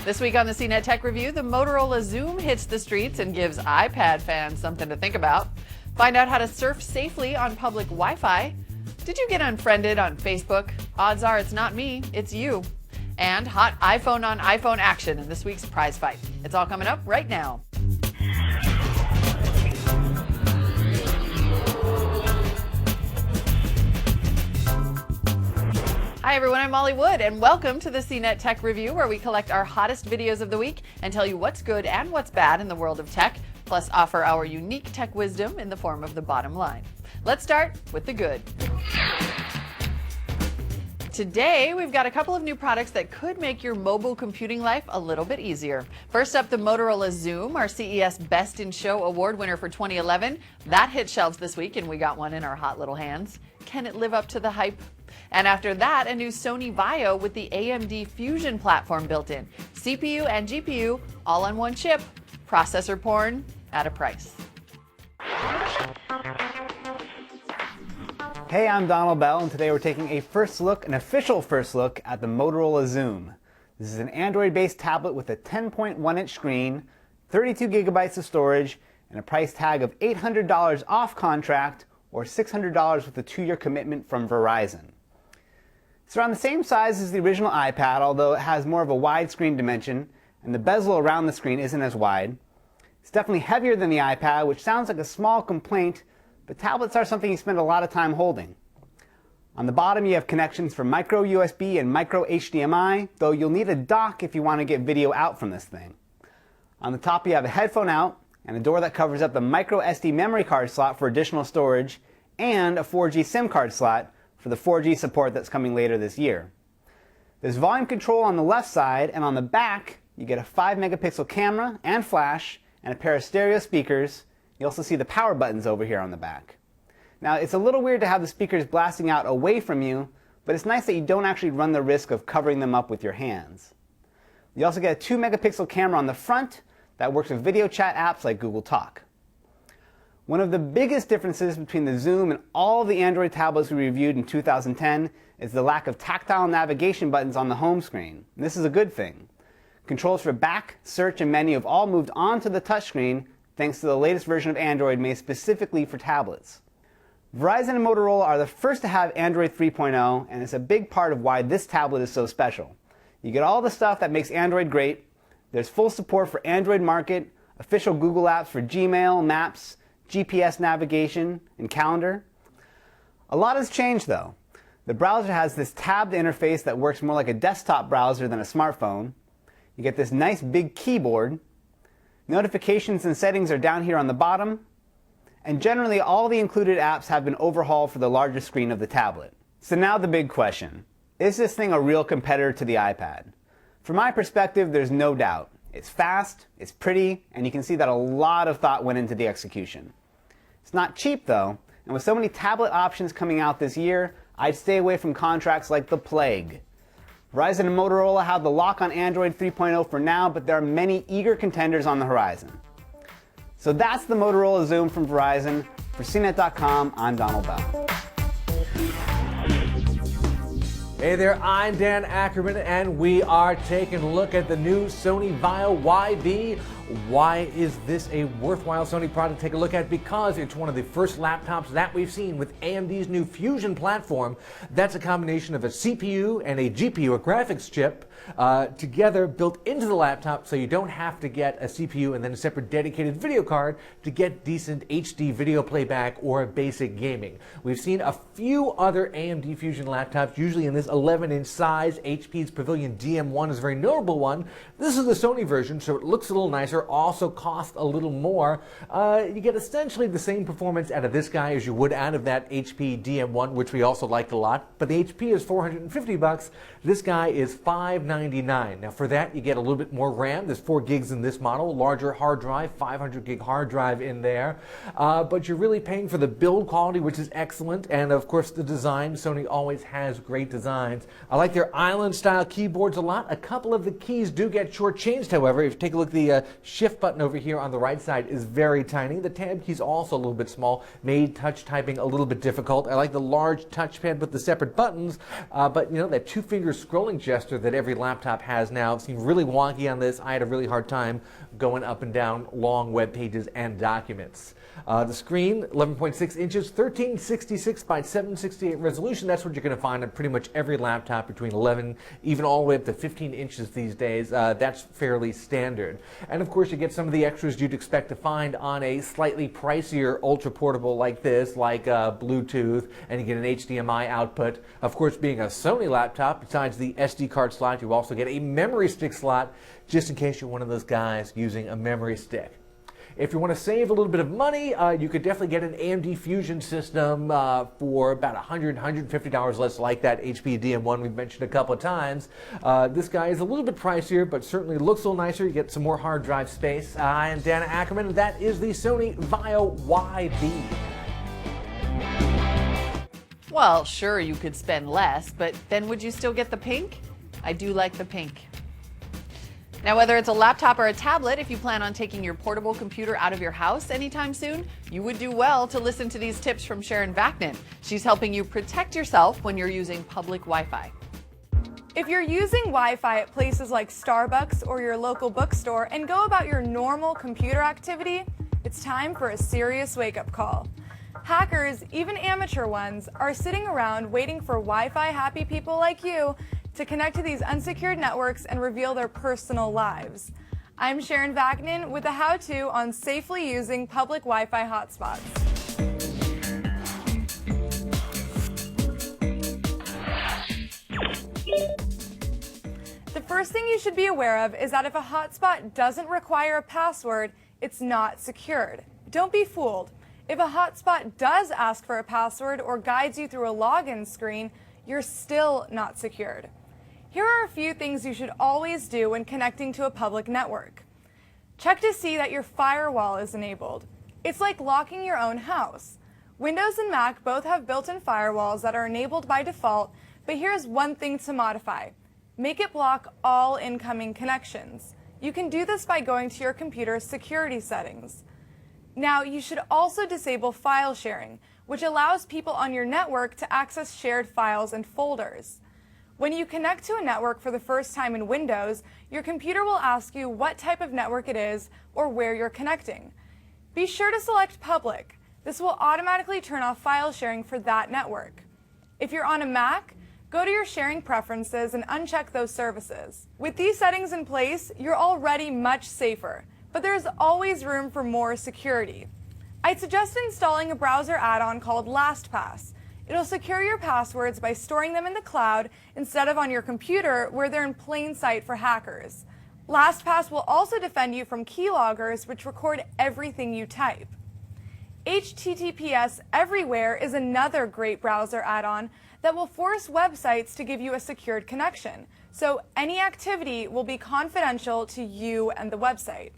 This week on the CNET Tech Review, the Motorola Xoom hits the streets and gives iPad fans something to think about. Find out how to surf safely on public Wi-Fi. Did you get unfriended on Facebook? Odds are it's not me, it's you. And hot iPhone on iPhone action in this week's Prizefight. It's all coming up right now. Hi everyone, I'm Molly Wood, and welcome to the CNET Tech Review, where we collect our hottest videos of the week and tell you what's good and what's bad in the world of tech, plus offer our unique tech wisdom in the form of the bottom line. Let's start with the good. Today, we've got a couple of new products that could make your mobile computing life a little bit easier. First up, the Motorola Xoom, our CES Best in Show award winner for 2011. That hit shelves this week, and we got one in our hot little hands. Can it live up to the hype? And after that, a new Sony Vaio with the AMD Fusion platform built in. CPU and GPU all on one chip. Processor porn at a price. Hey, I'm Donald Bell, and today we're taking an official first look at the Motorola Xoom. This is an Android-based tablet with a 10.1-inch screen, 32 gigabytes of storage, and a price tag of $800 off contract or $600 with a 2-year commitment from Verizon. It's around the same size as the original iPad, although it has more of a widescreen dimension, and the bezel around the screen isn't as wide. It's definitely heavier than the iPad, which sounds like a small complaint, but tablets are something you spend a lot of time holding. On the bottom you have connections for micro USB and micro HDMI, though you'll need a dock if you want to get video out from this thing. On the top you have a headphone out, and a door that covers up the micro SD memory card slot for additional storage, and a 4G SIM card slot for the 4G support that's coming later this year. There's volume control on the left side, and on the back you get a 5-megapixel camera and flash and a pair of stereo speakers. You also see the power buttons over here on the back. Now, it's a little weird to have the speakers blasting out away from you, but it's nice that you don't actually run the risk of covering them up with your hands. You also get a 2-megapixel camera on the front that works with video chat apps like Google Talk. One of the biggest differences between the Xoom and all of the Android tablets we reviewed in 2010 is the lack of tactile navigation buttons on the home screen. And this is a good thing. Controls for back, search, and menu have all moved onto the touchscreen thanks to the latest version of Android made specifically for tablets. Verizon and Motorola are the first to have Android 3.0, and it's a big part of why this tablet is so special. You get all the stuff that makes Android great. There's full support for Android Market, official Google apps for Gmail, Maps, GPS navigation, and calendar. A lot has changed though. The browser has this tabbed interface that works more like a desktop browser than a smartphone. You get this nice big keyboard. Notifications and settings are down here on the bottom. And generally all the included apps have been overhauled for the larger screen of the tablet. So now the big question. Is this thing a real competitor to the iPad? From my perspective, there's no doubt. It's fast, it's pretty, and you can see that a lot of thought went into the execution. It's not cheap though, and with so many tablet options coming out this year, I'd stay away from contracts like the plague. Verizon and Motorola have the lock on Android 3.0 for now, but there are many eager contenders on the horizon. So that's the Motorola Xoom from Verizon. For CNET.com, I'm Donald Bell. Hey there, I'm Dan Ackerman, and we are taking a look at the new Sony Vaio YV. Why is this a worthwhile Sony product to take a look at? Because it's one of the first laptops that we've seen with AMD's new Fusion platform. That's a combination of a CPU and a GPU, a graphics chip, together built into the laptop, so you don't have to get a CPU and then a separate dedicated video card to get decent HD video playback or basic gaming. We've seen a few other AMD Fusion laptops, usually in this 11-inch size. HP's Pavilion DM1 is a very notable one. This is the Sony version, so it looks a little nicer, also costs a little more. You get essentially the same performance out of this guy as you would out of that HP DM1, which we also liked a lot, but the HP is $450. This guy is $599. Now for that you get a little bit more RAM. There's 4 gigs in this model, larger hard drive, 500 gig hard drive in there, but you're really paying for the build quality, which is excellent, and of course the design. Sony always has great designs. I like their island style keyboards a lot. A couple of the keys do get shortchanged, however. If you take a look at the shift button over here on the right side is very tiny. The tab key's also a little bit small, made touch typing a little bit difficult. I like the large touchpad with the separate buttons, but you know, that 2-finger scrolling gesture that every laptop has now. It seemed really wonky on this. I had a really hard time going up and down long web pages and documents. The screen, 11.6 inches, 1366 by 768 resolution. That's what you're going to find on pretty much every laptop between 11, even all the way up to 15 inches these days. That's fairly standard. And of course, you get some of the extras you'd expect to find on a slightly pricier ultra portable like this, like Bluetooth, and you get an HDMI output. Of course, being a Sony laptop, besides the SD card slot, you also get a memory stick slot, just in case you're one of those guys using a memory stick. If you want to save a little bit of money, you could definitely get an AMD Fusion system for about $100, $150 less, like that HP DM1 we've mentioned a couple of times. This guy is a little bit pricier, but certainly looks a little nicer. You get some more hard drive space. I am Dan Ackerman, and that is the Sony Vaio YB. Well, sure, you could spend less, but then would you still get the pink? I do like the pink. Now, whether it's a laptop or a tablet, if you plan on taking your portable computer out of your house anytime soon, you would do well to listen to these tips from Sharon Vaknin. She's helping you protect yourself when you're using public Wi-Fi. If you're using Wi-Fi at places like Starbucks or your local bookstore and go about your normal computer activity, it's time for a serious wake-up call. Hackers, even amateur ones, are sitting around waiting for Wi-Fi happy people like you to connect to these unsecured networks and reveal their personal lives. I'm Sharon Vaknin with a how-to on safely using public Wi-Fi hotspots. The first thing you should be aware of is that if a hotspot doesn't require a password, it's not secured. Don't be fooled. If a hotspot does ask for a password or guides you through a login screen, you're still not secured. Here are a few things you should always do when connecting to a public network. Check to see that your firewall is enabled. It's like locking your own house. Windows and Mac both have built-in firewalls that are enabled by default, but here's one thing to modify. Make it block all incoming connections. You can do this by going to your computer's security settings. Now, you should also disable file sharing, which allows people on your network to access shared files and folders. When you connect to a network for the first time in Windows, your computer will ask you what type of network it is or where you're connecting. Be sure to select Public. This will automatically turn off file sharing for that network. If you're on a Mac, go to your sharing preferences and uncheck those services. With these settings in place, you're already much safer, but there's always room for more security. I'd suggest installing a browser add-on called LastPass. It'll secure your passwords by storing them in the cloud instead of on your computer where they're in plain sight for hackers. LastPass will also defend you from keyloggers, which record everything you type. HTTPS Everywhere is another great browser add-on that will force websites to give you a secured connection, so any activity will be confidential to you and the website.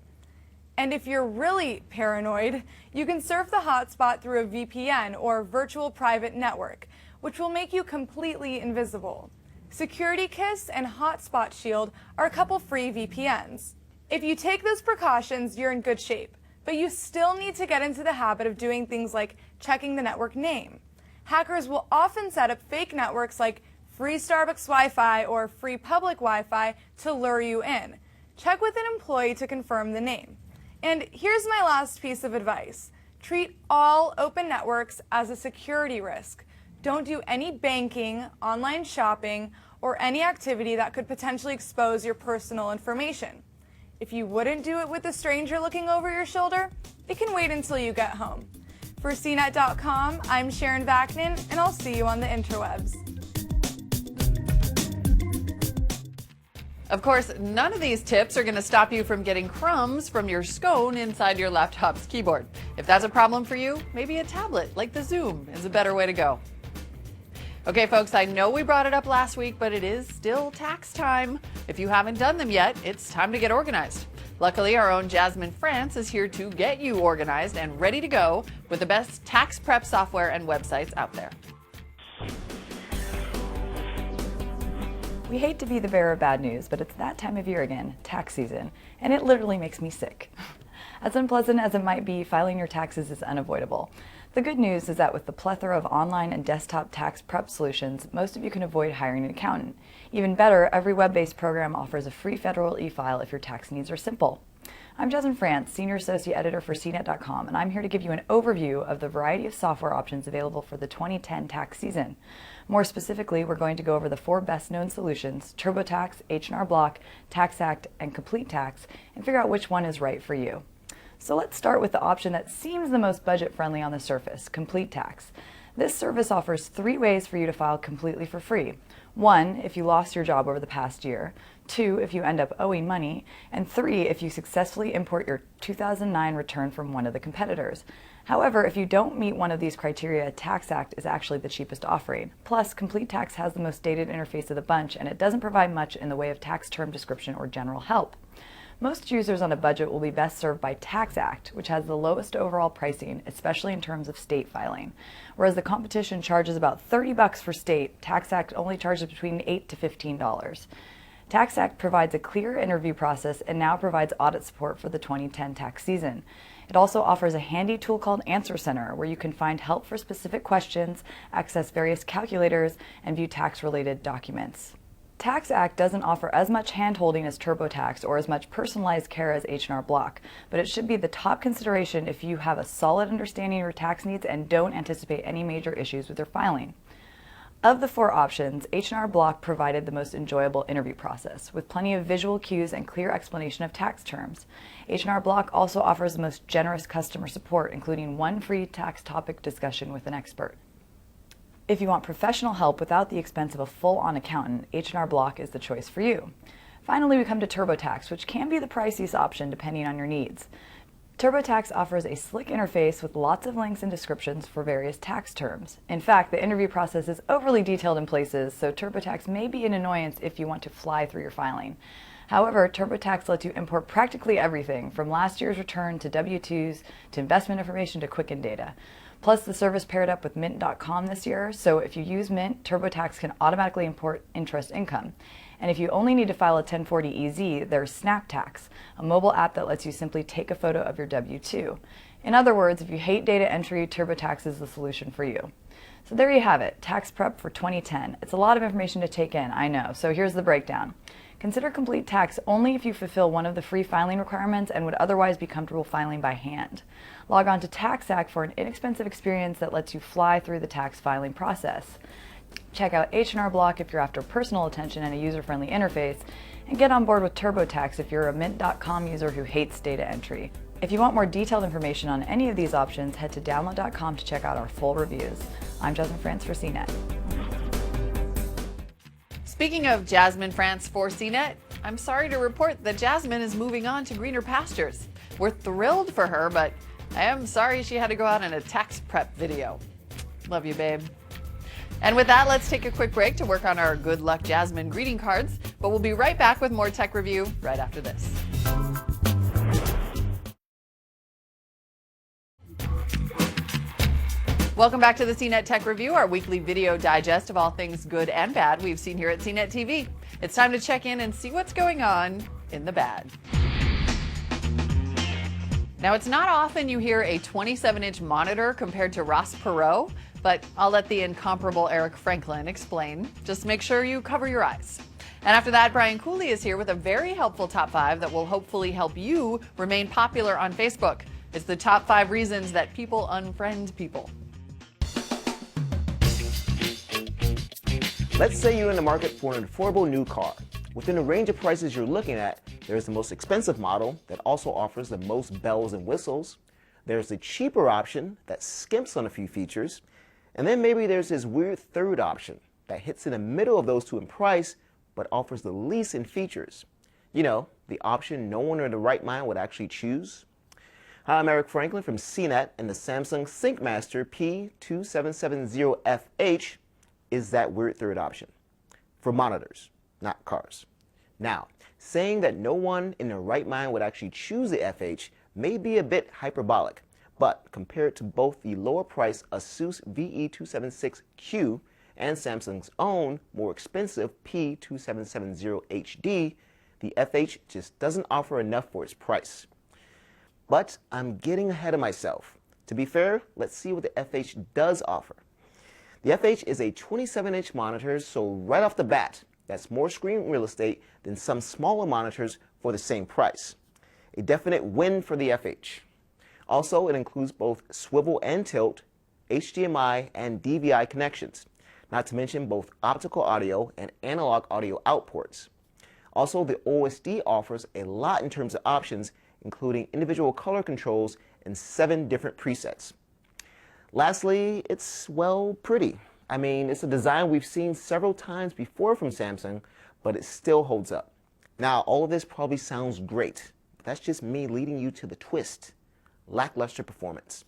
And if you're really paranoid, you can surf the hotspot through a VPN or virtual private network, which will make you completely invisible. SecurityKiss and Hotspot Shield are a couple free VPNs. If you take those precautions, you're in good shape, but you still need to get into the habit of doing things like checking the network name. Hackers will often set up fake networks like free Starbucks Wi-Fi or free public Wi-Fi to lure you in. Check with an employee to confirm the name. And here's my last piece of advice. Treat all open networks as a security risk. Don't do any banking, online shopping, or any activity that could potentially expose your personal information. If you wouldn't do it with a stranger looking over your shoulder, it can wait until you get home. For CNET.com, I'm Sharon Vaknin, and I'll see you on the interwebs. Of course, none of these tips are going to stop you from getting crumbs from your scone inside your laptop's keyboard. If that's a problem for you, maybe a tablet like the Xoom is a better way to go. Okay, folks, I know we brought it up last week, but it is still tax time. If you haven't done them yet, it's time to get organized. Luckily, our own Jasmine France is here to get you organized and ready to go with the best tax prep software and websites out there. We hate to be the bearer of bad news, but it's that time of year again, tax season, and it literally makes me sick. As unpleasant as it might be, filing your taxes is unavoidable. The good news is that with the plethora of online and desktop tax prep solutions, most of you can avoid hiring an accountant. Even better, every web-based program offers a free federal e-file if your tax needs are simple. I'm Jasmine France, Senior Associate Editor for CNET.com, and I'm here to give you an overview of the variety of software options available for the 2010 tax season. More specifically, we're going to go over the 4 best-known solutions, TurboTax, H&R Block, TaxAct, and Complete Tax, and figure out which one is right for you. So let's start with the option that seems the most budget-friendly on the surface, Complete Tax. This service offers 3 ways for you to file completely for free. 1, if you lost your job over the past year. 2, if you end up owing money. And 3, if you successfully import your 2009 return from one of the competitors. However, if you don't meet one of these criteria, TaxAct is actually the cheapest offering. Plus, Complete Tax has the most dated interface of the bunch, and it doesn't provide much in the way of tax term description or general help. Most users on a budget will be best served by TaxAct, which has the lowest overall pricing, especially in terms of state filing. Whereas the competition charges about $30 for state, TaxAct only charges between $8 to $15. TaxAct provides a clear interview process and now provides audit support for the 2010 tax season. It also offers a handy tool called Answer Center, where you can find help for specific questions, access various calculators, and view tax-related documents. TaxAct doesn't offer as much hand-holding as TurboTax or as much personalized care as H&R Block, but it should be the top consideration if you have a solid understanding of your tax needs and don't anticipate any major issues with your filing. Of the 4 options, H&R Block provided the most enjoyable interview process, with plenty of visual cues and clear explanation of tax terms. H&R Block also offers the most generous customer support, including 1 free tax topic discussion with an expert. If you want professional help without the expense of a full-on accountant, H&R Block is the choice for you. Finally, we come to TurboTax, which can be the priciest option depending on your needs. TurboTax offers a slick interface with lots of links and descriptions for various tax terms. In fact, the interview process is overly detailed in places, so TurboTax may be an annoyance if you want to fly through your filing. However, TurboTax lets you import practically everything, from last year's return to W-2s to investment information to Quicken data. Plus, the service paired up with Mint.com this year, so if you use Mint, TurboTax can automatically import interest income. And if you only need to file a 1040EZ, there's SnapTax, a mobile app that lets you simply take a photo of your W-2. In other words, if you hate data entry, TurboTax is the solution for you. So there you have it, tax prep for 2010. It's a lot of information to take in, I know, so here's the breakdown. Consider Complete Tax only if you fulfill one of the free filing requirements and would otherwise be comfortable filing by hand. Log on to TaxAct for an inexpensive experience that lets you fly through the tax filing process. Check out H&R Block if you're after personal attention and a user-friendly interface, and get on board with TurboTax if you're a Mint.com user who hates data entry. If you want more detailed information on any of these options, head to download.com to check out our full reviews. I'm Jasmine France for CNET. Speaking of Jasmine France for CNET, I'm sorry to report that Jasmine is moving on to greener pastures. We're thrilled for her, but I am sorry she had to go out in a tax prep video. Love you, babe. And with that, let's take a quick break to work on our Good Luck Jasmine greeting cards, but we'll be right back with more tech review right after this. Welcome back to the CNET Tech Review, our weekly video digest of all things good and bad we've seen here at CNET TV. It's time to check in and see what's going on in the bad. Now, it's not often you hear a 27-inch monitor compared to Ross Perot, but I'll let the incomparable Eric Franklin explain. Just make sure you cover your eyes. And after that, Brian Cooley is here with a very helpful top 5 that will hopefully help you remain popular on Facebook. It's the top 5 reasons that people unfriend people. Let's say you're in the market for an affordable new car. Within the range of prices you're looking at, there's the most expensive model that also offers the most bells and whistles. There's the cheaper option that skimps on a few features. And then maybe there's this weird third option that hits in the middle of those two in price, but offers the least in features. You know, the option no one in their right mind would actually choose. Hi, I'm Eric Franklin from CNET, and the Samsung SyncMaster P2770FH is that weird third option for monitors, not cars. Now, saying that no one in their right mind would actually choose the FH may be a bit hyperbolic, but compared to both the lower price ASUS VE276Q and Samsung's own more expensive P2770HD, the FH just doesn't offer enough for its price. But I'm getting ahead of myself. To be fair, let's see what the FH does offer. The FH is a 27-inch monitor, so right off the bat, that's more screen real estate than some smaller monitors for the same price. A definite win for the FH. Also, it includes both swivel and tilt, HDMI and DVI connections, not to mention both optical audio and analog audio outputs. Also, the OSD offers a lot in terms of options, including individual color controls and 7 different presets. Lastly, it's, well, pretty. I mean, it's a design we've seen several times before from Samsung, but it still holds up. Now, all of this probably sounds great, but that's just me leading you to the twist: lackluster performance.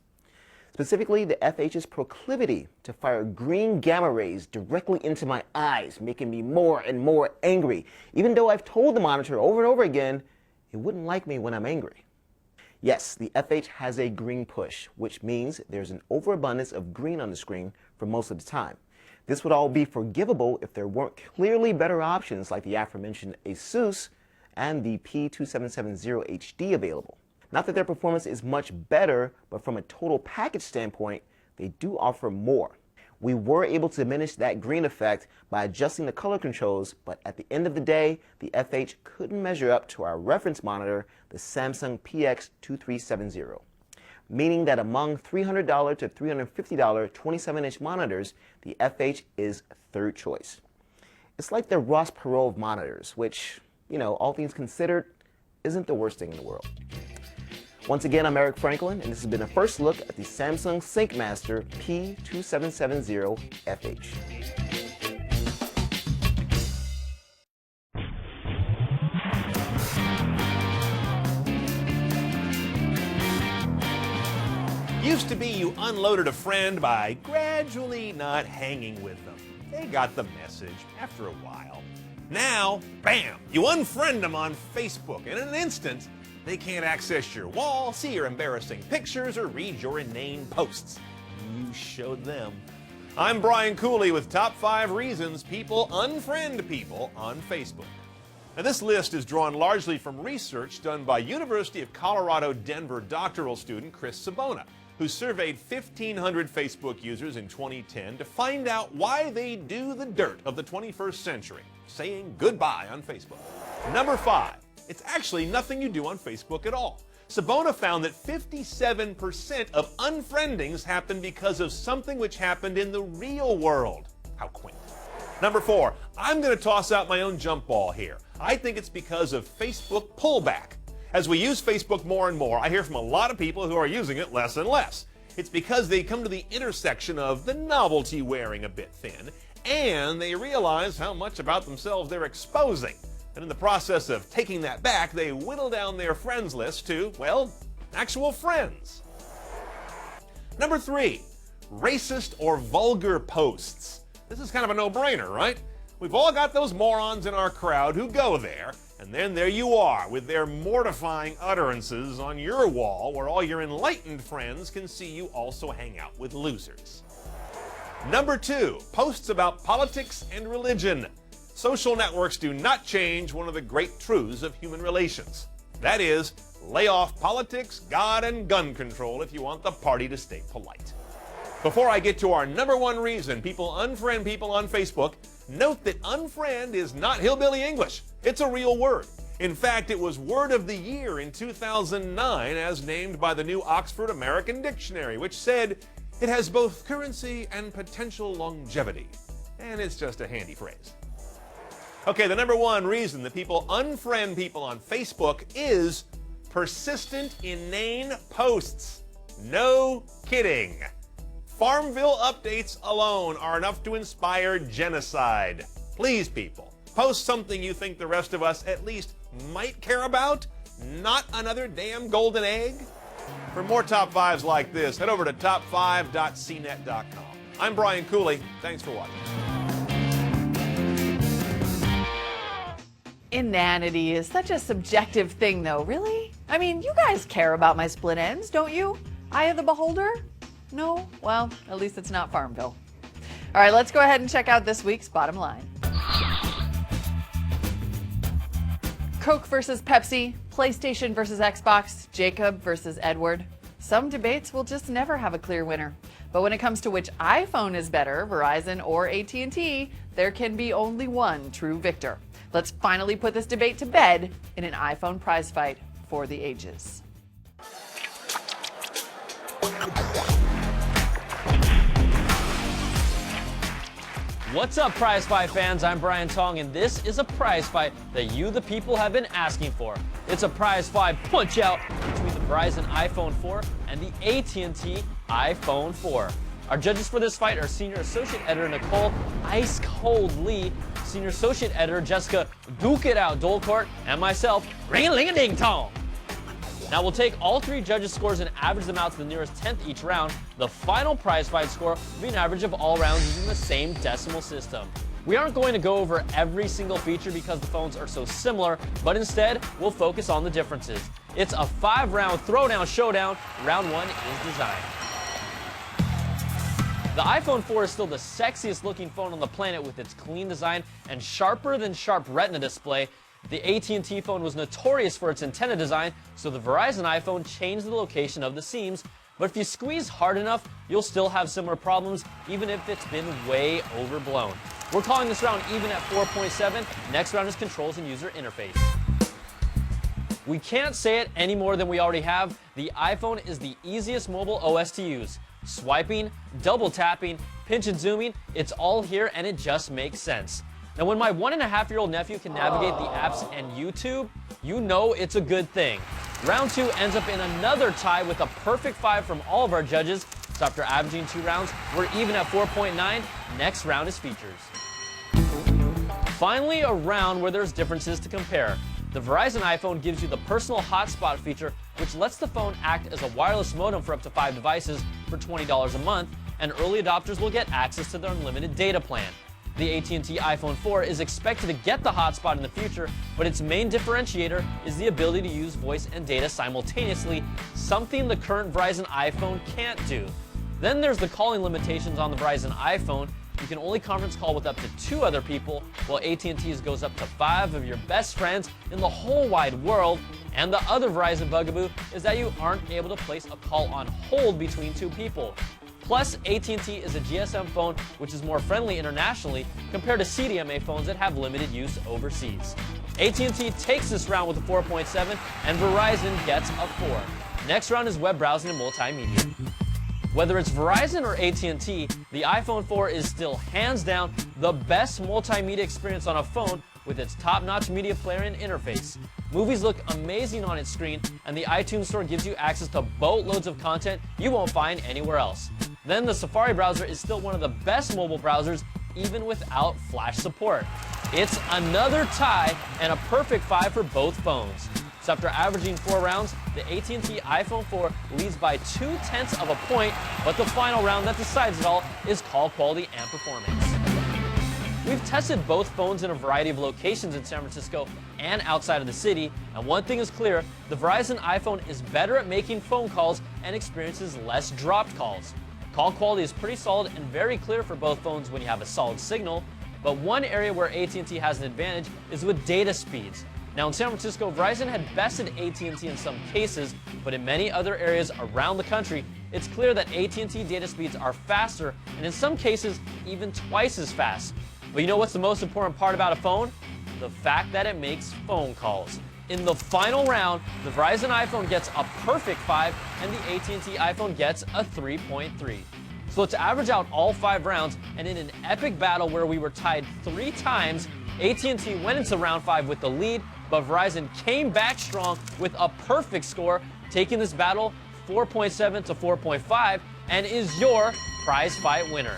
Specifically, the FH's proclivity to fire green gamma rays directly into my eyes, making me more and more angry, even though I've told the monitor over and over again it wouldn't like me when I'm angry. Yes, the FH has a green push, which means there's an overabundance of green on the screen for most of the time. This would all be forgivable if there weren't clearly better options like the aforementioned Asus and the P2770HD available. Not that their performance is much better, but from a total package standpoint, they do offer more. We were able to diminish that green effect by adjusting the color controls, but at the end of the day, the FH couldn't measure up to our reference monitor, the Samsung PX2370. Meaning that among $300 to $350 27-inch monitors, the FH is third choice. It's like the Ross Perot of monitors, which, all things considered, isn't the worst thing in the world. Once again, I'm Eric Franklin, and this has been a first look at the Samsung SyncMaster P2770FH. Used to be you unloaded a friend by gradually not hanging with them. They got the message after a while. Now, bam, you unfriend them on Facebook, and in an instant, they can't access your wall, see your embarrassing pictures, or read your inane posts. You showed them. I'm Brian Cooley with top 5 reasons people unfriend people on Facebook. Now, this list is drawn largely from research done by University of Colorado Denver doctoral student Chris Sabona, who surveyed 1,500 Facebook users in 2010 to find out why they do the dirt of the 21st century, saying goodbye on Facebook. Number 5. It's actually nothing you do on Facebook at all. Sabona found that 57% of unfriendings happen because of something which happened in the real world. How quaint. Number 4, I'm going to toss out my own jump ball here. I think it's because of Facebook pullback. As we use Facebook more and more, I hear from a lot of people who are using it less and less. It's because they come to the intersection of the novelty wearing a bit thin, and they realize how much about themselves they're exposing. And in the process of taking that back, they whittle down their friends list to, well, actual friends. Number 3, racist or vulgar posts. This is kind of a no-brainer, right? We've all got those morons in our crowd who go there, and then there you are with their mortifying utterances on your wall where all your enlightened friends can see you also hang out with losers. Number 2, posts about politics and religion. Social networks do not change one of the great truths of human relations. That is, lay off politics, God, and gun control if you want the party to stay polite. Before I get to our number 1 reason people unfriend people on Facebook, note that unfriend is not hillbilly English. It's a real word. In fact, it was Word of the Year in 2009 as named by the new Oxford American Dictionary, which said it has both currency and potential longevity. And it's just a handy phrase. Okay, the number 1 reason that people unfriend people on Facebook is persistent, inane posts. No kidding. Farmville updates alone are enough to inspire genocide. Please, people, post something you think the rest of us at least might care about, not another damn golden egg. For more top 5s like this, head over to top5.cnet.com. I'm Brian Cooley. Thanks for watching. Inanity is such a subjective thing, though, really? I mean, you guys care about my split ends, don't you? Eye of the beholder? No? Well, at least it's not Farmville. All right, let's go ahead and check out this week's bottom line. Coke versus Pepsi, PlayStation versus Xbox, Jacob versus Edward. Some debates will just never have a clear winner. But when it comes to which iPhone is better, Verizon or AT&T, there can be only one true victor. Let's finally put this debate to bed in an iPhone prize fight for the ages. What's up, Prizefight fans? I'm Brian Tong, and this is a prize fight that you, the people, have been asking for. It's a prize fight punch-out between the Verizon iPhone 4 and the AT&T iPhone 4. Our judges for this fight are Senior Associate Editor Nicole Ice Cold Lee, Senior Associate Editor Jessica Duke It Out Dolcourt, and myself, Ring-a-ling-a-ding-tong. Now we'll take all three judges' scores and average them out to the nearest 10th each round. The final prize fight score will be an average of all rounds using the same decimal system. We aren't going to go over every single feature because the phones are so similar, but instead we'll focus on the differences. It's a 5-round throwdown showdown. Round 1 is design. The iPhone 4 is still the sexiest looking phone on the planet with its clean design and sharper than sharp Retina display. The AT&T phone was notorious for its antenna design, so the Verizon iPhone changed the location of the seams. But if you squeeze hard enough, you'll still have similar problems, even if it's been way overblown. We're calling this round even at 4.7. Next round is controls and user interface. We can't say it any more than we already have. The iPhone is the easiest mobile OS to use. Swiping, double tapping, pinch and zooming, it's all here and it just makes sense. Now, when my 1.5-year-old nephew can navigate the apps and YouTube, you know it's a good thing. Round 2 ends up in another tie with a perfect 5 from all of our judges. So after averaging 2 rounds, we're even at 4.9. Next round is features. Finally, a round where there's differences to compare. The Verizon iPhone gives you the personal hotspot feature, which lets the phone act as a wireless modem for up to 5 devices for $20 a month, and early adopters will get access to their unlimited data plan. The AT&T iPhone 4 is expected to get the hotspot in the future, but its main differentiator is the ability to use voice and data simultaneously, something the current Verizon iPhone can't do. Then there's the calling limitations on the Verizon iPhone. You can only conference call with up to 2 other people, while AT&T's goes up to 5 of your best friends in the whole wide world. And the other Verizon bugaboo is that you aren't able to place a call on hold between 2 people. Plus, AT&T is a GSM phone which is more friendly internationally compared to CDMA phones that have limited use overseas. AT&T takes this round with a 4.7 and Verizon gets a 4. Next round is web browsing and multimedia. Whether it's Verizon or AT&T, the iPhone 4 is still hands down the best multimedia experience on a phone with its top-notch media player and interface. Movies look amazing on its screen, and the iTunes Store gives you access to boatloads of content you won't find anywhere else. Then the Safari browser is still one of the best mobile browsers, even without Flash support. It's another tie and a perfect 5 for both phones. So after averaging 4 rounds, the AT&T iPhone 4 leads by 0.2 of a point, but the final round that decides it all is call quality and performance. We've tested both phones in a variety of locations in San Francisco and outside of the city, and one thing is clear, the Verizon iPhone is better at making phone calls and experiences less dropped calls. Call quality is pretty solid and very clear for both phones when you have a solid signal, but one area where AT&T has an advantage is with data speeds. Now in San Francisco, Verizon had bested AT&T in some cases, but in many other areas around the country, it's clear that AT&T data speeds are faster, and in some cases, even twice as fast. But you know what's the most important part about a phone? The fact that it makes phone calls. In the final round, the Verizon iPhone gets a perfect 5, and the AT&T iPhone gets a 3.3. So let's average out all 5 rounds, and in an epic battle where we were tied 3 times, AT&T went into round 5 with the lead, but Verizon came back strong with a perfect score, taking this battle 4.7 to 4.5, and is your prize fight winner.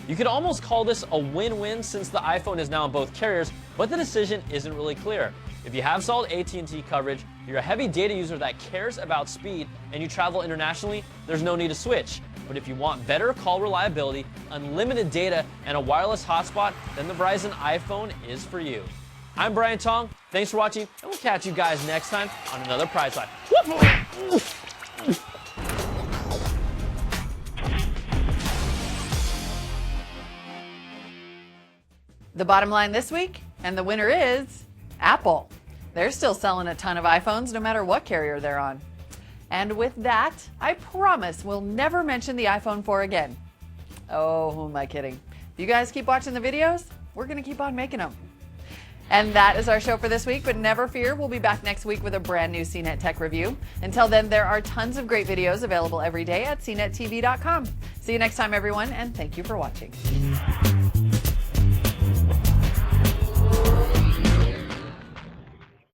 You could almost call this a win-win since the iPhone is now on both carriers, but the decision isn't really clear. If you have solid AT&T coverage, you're a heavy data user that cares about speed, and you travel internationally, there's no need to switch. But if you want better call reliability, unlimited data, and a wireless hotspot, then the Verizon iPhone is for you. I'm Brian Tong. Thanks for watching, and we'll catch you guys next time on another Prize Fight. The bottom line this week, and the winner is Apple. They're still selling a ton of iPhones no matter what carrier they're on. And with that, I promise we'll never mention the iPhone 4 again. Oh, who am I kidding? If you guys keep watching the videos, we're going to keep on making them. And that is our show for this week, but never fear, we'll be back next week with a brand new CNET Tech review. Until then, there are tons of great videos available every day at cnettv.com. See you next time, everyone, and thank you for watching.